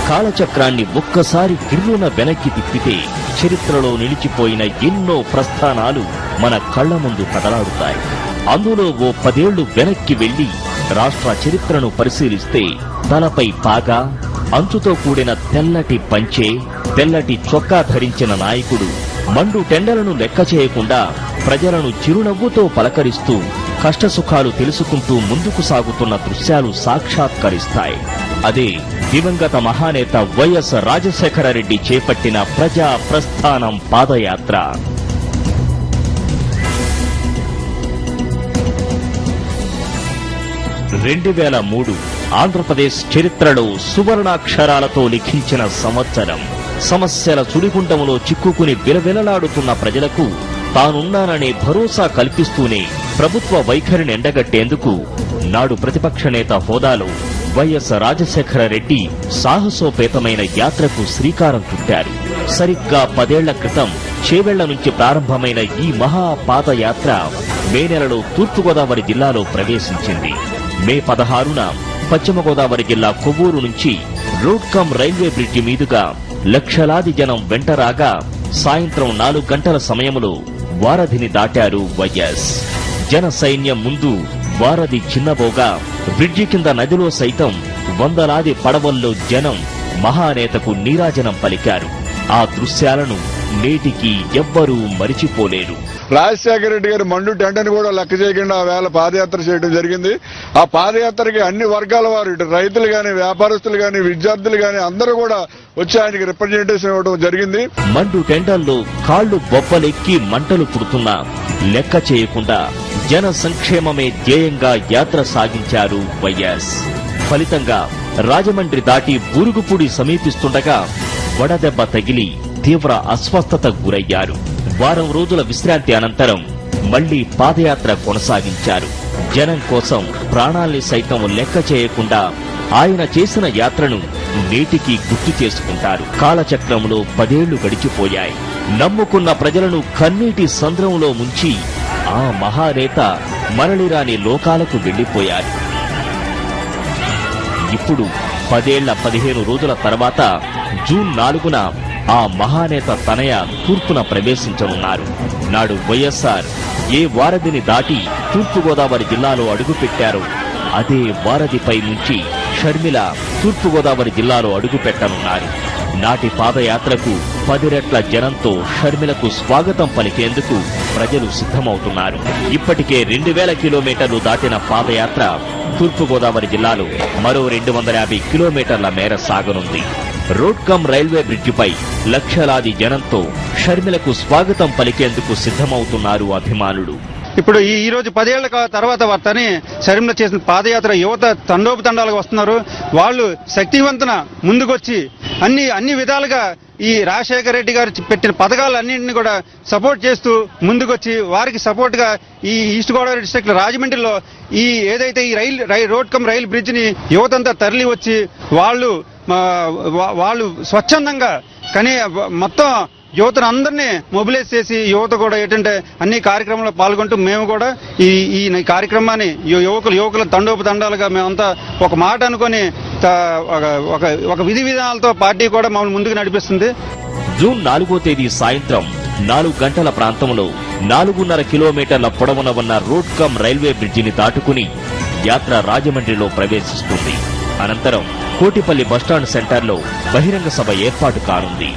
కాలచక్రాన్ని ఒక్కసారి గిర్రున వెనక్కి తిప్పితే చరిత్రలో నిలిచిపోయిన ఎన్నో ప్రస్థానాలు మన కళ్ల ముందు కదలాడుతాయి. అందులో ఓ 10 ఏళ్లు వెనక్కి వెళ్లి రాష్ట్ర చరిత్రను పరిశీలిస్తే తలపై పాగా, అంచుతో కూడిన తెల్లటి పంచె, తెల్లటి చొక్కా ధరించిన నాయకుడు మండు టెండలను లెక్క చేయకుండా ప్రజలను చిరునవ్వుతో పలకరిస్తూ కష్టసుఖాలు తెలుసుకుంటూ ముందుకు సాగుతున్న దృశ్యాలు సాక్షాత్కరిస్తాయి. అదే దివంగత మహానేత వైఎస్ రాజశేఖర రెడ్డి చేపట్టిన ప్రజా ప్రస్థానం పాదయాత్ర. ఆంధ్రప్రదేశ్ చరిత్రలో సువర్ణాక్షరాలతో లిఖించిన సంవత్సరం. సమస్యల సుడిగుండంలో చిక్కుకుని విలవిలలాడుతున్న ప్రజలకు తానున్నాననే భరోసా కల్పిస్తూనే ప్రభుత్వ వైఖరిని ఎండగట్టేందుకు నాడు ప్రతిపక్ష నేత హోదాలో వైఎస్ రాజశేఖర రెడ్డి సాహసోపేతమైన యాత్రకు శ్రీకారం చుట్టారు. సరిగ్గా 10 ఏళ్ల క్రితం చేవెళ్ల నుంచి ప్రారంభమైన ఈ మహాపాదయాత్ర మే నెలలో తూర్పుగోదావరి జిల్లాలో ప్రవేశించింది. మే 16న పశ్చిమ గోదావరి జిల్లా కొవ్వూరు నుంచి రోడ్ కమ్ రైల్వే బ్రిడ్జి మీదుగా లక్షలాది జనం వెంటరాగా సాయంత్రం 4 గంటల సమయంలో వారధిని దాటారు వైఎస్. జన సైన్యం ముందు వారధి చిన్నబోగా బ్రిడ్జి కింద నదిలో సైతం వందలాది పడవల్లో జనం మహానేతకు నీరాజనం పలికారు. ఆ దృశ్యాలను నేటికి ఎవ్వరూ మరిచిపోలేరు. రాజశేఖర రెడ్డి గారు మండు టెండని కూడా లెక్క చేయకుండా ఆ వేళ పాదయాత్ర చేయడం జరిగింది. ఆ పాదయాత్రకి అన్ని వర్గాల వారు, ఇటు రైతులు గాని, వ్యాపారస్తులు గాని, విద్యార్థులు గాని అందరూ కూడా వచ్చి ఆయనకి రిప్రజెంటేషన్ ఇవ్వడం జరిగింది. మండు టెండల్లో కాళ్లు బొబ్బలెక్కి మంటలు పుడుతున్నా లెక్క చేయకుండా జన సంక్షేమమే ధ్యేయంగా యాత్ర సాగించారు వైఎస్. ఫలితంగా రాజమండ్రి దాటి బూరుగుపూడి సమీపిస్తుండగా వడదెబ్బ తగిలి తీవ్ర అస్వస్థతకు గురయ్యారు. వారం రోజుల విశ్రాంతి అనంతరం మళ్లీ పాదయాత్ర కొనసాగించారు. జనం కోసం ప్రాణాల్ని సైతం లెక్క చేయకుండా ఆయన చేసిన యాత్రను నేటికి గుర్తు చేసుకుంటారు. కాలచక్రంలో 10 ఏళ్లు గడిచిపోయాయి. నమ్ముకున్న ప్రజలను కన్నీటి సంద్రంలో ముంచి ఆ మహానేత మరలిరాని లోకాలకు వెళ్లిపోయారు. ఇప్పుడు 10 ఏళ్ల 15 రోజుల తర్వాత జూన్ 4న ఆ మహానేత తనయ తూర్పున ప్రవేశించనున్నారు. నాడు వైఎస్ఆర్ ఏ వారధిని దాటి తూర్పుగోదావరి జిల్లాలో అడుగుపెట్టారో అదే వారధిపై నుంచి షర్మిల తూర్పుగోదావరి జిల్లాలో అడుగుపెట్టనున్నారు. నాటి పాదయాత్రకు 10 రెట్ల జనంతో షర్మిలకు స్వాగతం పలికేందుకు ప్రజలు సిద్ధమవుతున్నారు. ఇప్పటికే 2000 కిలోమీటర్లు దాటిన పాదయాత్ర తూర్పుగోదావరి జిల్లాలో మరో 250 కిలోమీటర్ల మేర సాగనుంది. రోడ్ కమ్ రైల్వే బ్రిడ్జిపై లక్షలాది జనంతో షర్మిలకు స్వాగతం పలికేందుకు సిద్ధమవుతున్నారు అభిమానులు. ఇప్పుడు ఈ రోజు 10 ఏళ్ల తర్వాత వార్తని షర్మిల చేసిన పాదయాత్ర యువత తండోపతండాలుగా వస్తున్నారు. వాళ్ళు శక్తివంతన ముందుకొచ్చి అన్ని విధాలుగా ఈ రాజశేఖర రెడ్డి గారు పెట్టిన పథకాలన్నింటినీ కూడా సపోర్ట్ చేస్తూ ముందుకొచ్చి వారికి సపోర్ట్ గా ఈ ఈస్ట్ గోదావరి డిస్ట్రిక్ట్ రాజమండ్రిలో ఈ ఏదైతే ఈ రోడ్ కమ్ రైల్ బ్రిడ్జ్ ని యువతంతా తరలి వచ్చి వాళ్ళు స్వచ్ఛందంగా కానీ మొత్తం యువతను అందరినీ మొబిలైజ్ చేసి యువత కూడా ఏంటంటే అన్ని కార్యక్రమంలో పాల్గొంటూ మేము కూడా ఈ కార్యక్రమాన్ని యువకుల తండోపతండాలుగా మేమంతా ఒక మాట అనుకుని ఒక విధి విధానాలతో పార్టీ కూడా మమ్మల్ని ముందుకు నడిపిస్తుంది. జూన్ 4వ తేదీ సాయంత్రం 4 గంటల ప్రాంతంలో 4.5 కిలోమీటర్ల పొడవున ఉన్న రోడ్ కమ్ రైల్వే బ్రిడ్జిని దాటుకుని యాత్ర రాజమండ్రిలో ప్రవేశిస్తుంది. అనంతరం కోటిపల్లి బస్టాండ్ సెంటర్లో బహిరంగ సభ ఏర్పాటు కానుంది.